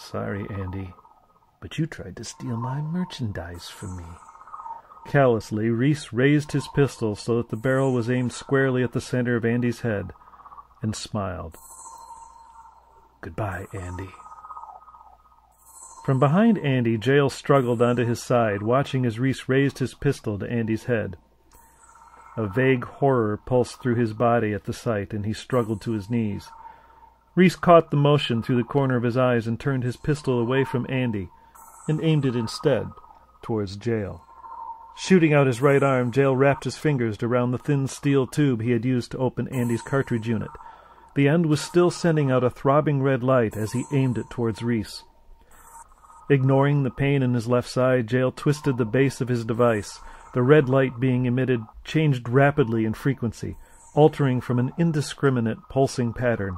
Sorry, Andy, but you tried to steal my merchandise from me. Callously, Reese raised his pistol so that the barrel was aimed squarely at the center of Andy's head, and smiled. Goodbye, Andy. From behind Andy, Jael struggled onto his side, watching as Reese raised his pistol to Andy's head. A vague horror pulsed through his body at the sight, and he struggled to his knees. Reese caught the motion through the corner of his eyes and turned his pistol away from Andy, and aimed it instead towards Jael. Shooting out his right arm, Jael wrapped his fingers around the thin steel tube he had used to open Andy's cartridge unit. The end was still sending out a throbbing red light as he aimed it towards Reese. Ignoring the pain in his left side, Jael twisted the base of his device. The red light being emitted changed rapidly in frequency, altering from an indiscriminate pulsing pattern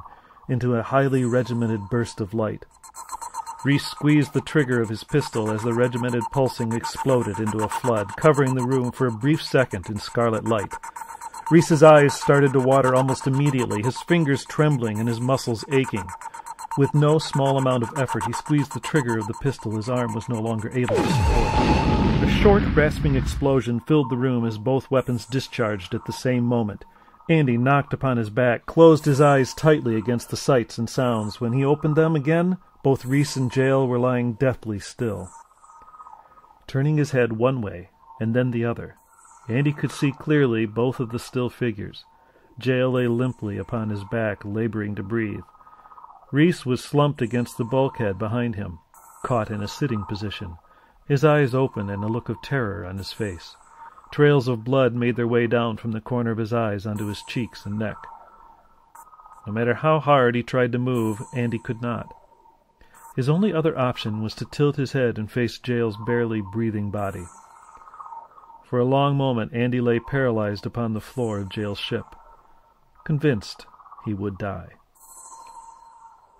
into a highly regimented burst of light. Reese squeezed the trigger of his pistol as the regimented pulsing exploded into a flood, covering the room for a brief second in scarlet light. Reese's eyes started to water almost immediately, his fingers trembling and his muscles aching. With no small amount of effort, he squeezed the trigger of the pistol his arm was no longer able to support. A short, rasping explosion filled the room as both weapons discharged at the same moment. Andy, knocked upon his back, closed his eyes tightly against the sights and sounds. When he opened them again, both Reese and Jael were lying deathly still. Turning his head one way and then the other, Andy could see clearly both of the still figures. Jael lay limply upon his back, laboring to breathe. Reese was slumped against the bulkhead behind him, caught in a sitting position, his eyes open and a look of terror on his face. Trails of blood made their way down from the corner of his eyes onto his cheeks and neck. No matter how hard he tried to move, Andy could not. His only other option was to tilt his head and face Jael's barely breathing body. For a long moment Andy lay paralyzed upon the floor of Jael's ship, convinced he would die.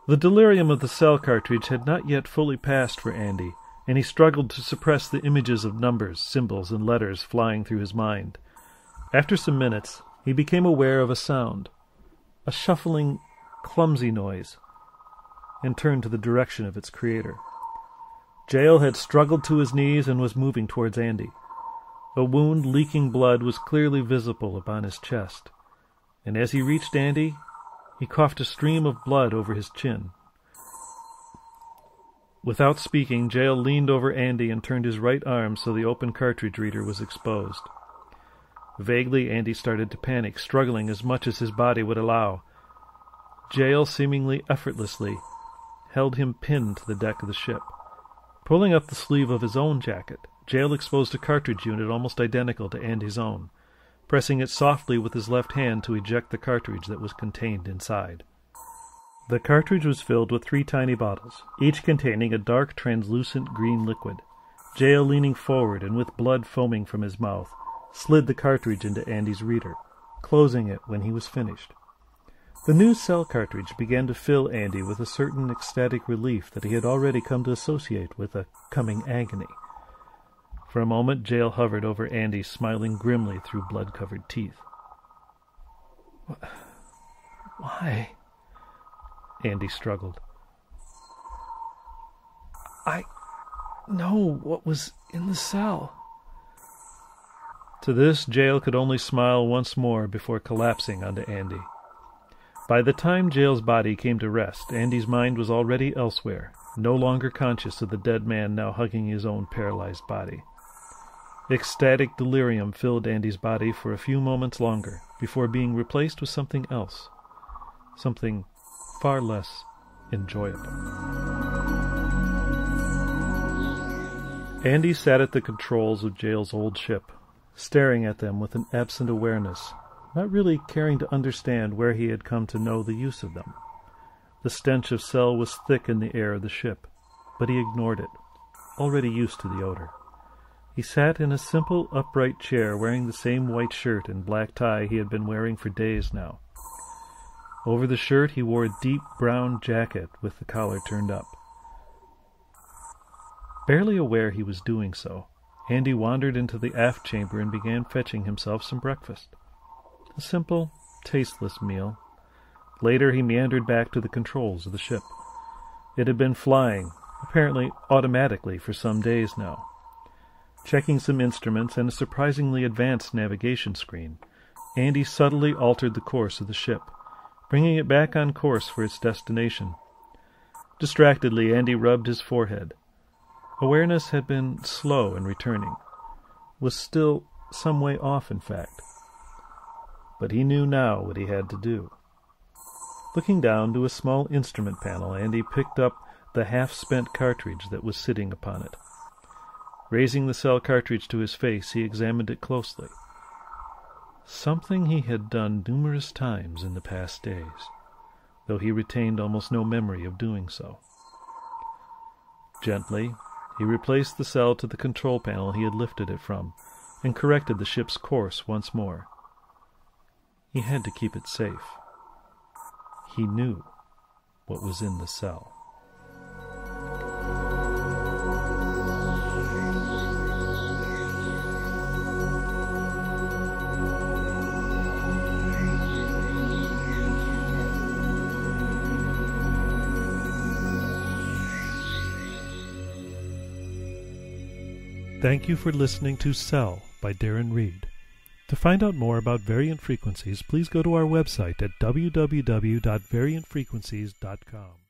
The delirium of the cell cartridge had not yet fully passed for Andy, and he struggled to suppress the images of numbers, symbols, and letters flying through his mind. After some minutes, he became aware of a sound, a shuffling, clumsy noise, and turned to the direction of its creator. Jael had struggled to his knees and was moving towards Andy. A wound leaking blood was clearly visible upon his chest, and as he reached Andy, he coughed a stream of blood over his chin. Without speaking, Jael leaned over Andy and turned his right arm so the open cartridge reader was exposed. Vaguely, Andy started to panic, struggling as much as his body would allow. Jael, seemingly effortlessly, held him pinned to the deck of the ship. Pulling up the sleeve of his own jacket, Jael exposed a cartridge unit almost identical to Andy's own, pressing it softly with his left hand to eject the cartridge that was contained inside. The cartridge was filled with 3 tiny bottles, each containing a dark, translucent green liquid. Jael, leaning forward and with blood foaming from his mouth, slid the cartridge into Andy's reader, closing it when he was finished. The new cell cartridge began to fill Andy with a certain ecstatic relief that he had already come to associate with a coming agony. For a moment, Jael hovered over Andy, smiling grimly through blood-covered teeth. Why? Andy struggled. I know what was in the cell. To this, Jael could only smile once more before collapsing onto Andy. By the time Jael's body came to rest, Andy's mind was already elsewhere, no longer conscious of the dead man now hugging his own paralyzed body. Ecstatic delirium filled Andy's body for a few moments longer, before being replaced with something else, something far less enjoyable. Andy sat at the controls of Jael's old ship, staring at them with an absent awareness, not really caring to understand where he had come to know the use of them. The stench of cell was thick in the air of the ship, but he ignored it, already used to the odor. He sat in a simple, upright chair wearing the same white shirt and black tie he had been wearing for days now. Over the shirt he wore a deep brown jacket with the collar turned up. Barely aware he was doing so, Andy wandered into the aft chamber and began fetching himself some breakfast. A simple, tasteless meal. Later he meandered back to the controls of the ship. It had been flying, apparently automatically, for some days now. Checking some instruments and a surprisingly advanced navigation screen, Andy subtly altered the course of the ship, bringing it back on course for its destination. Distractedly, Andy rubbed his forehead. Awareness had been slow in returning, was still some way off, in fact. But he knew now what he had to do. Looking down to a small instrument panel, Andy picked up the half-spent cartridge that was sitting upon it. Raising the cell cartridge to his face, he examined it closely. Something he had done numerous times in the past days, though he retained almost no memory of doing so. Gently, he replaced the cell to the control panel he had lifted it from, and corrected the ship's course once more. He had to keep it safe. He knew what was in the cell. Thank you for listening to Cell by Darren Reid. To find out more about variant frequencies, please go to our website at www.variantfrequencies.com.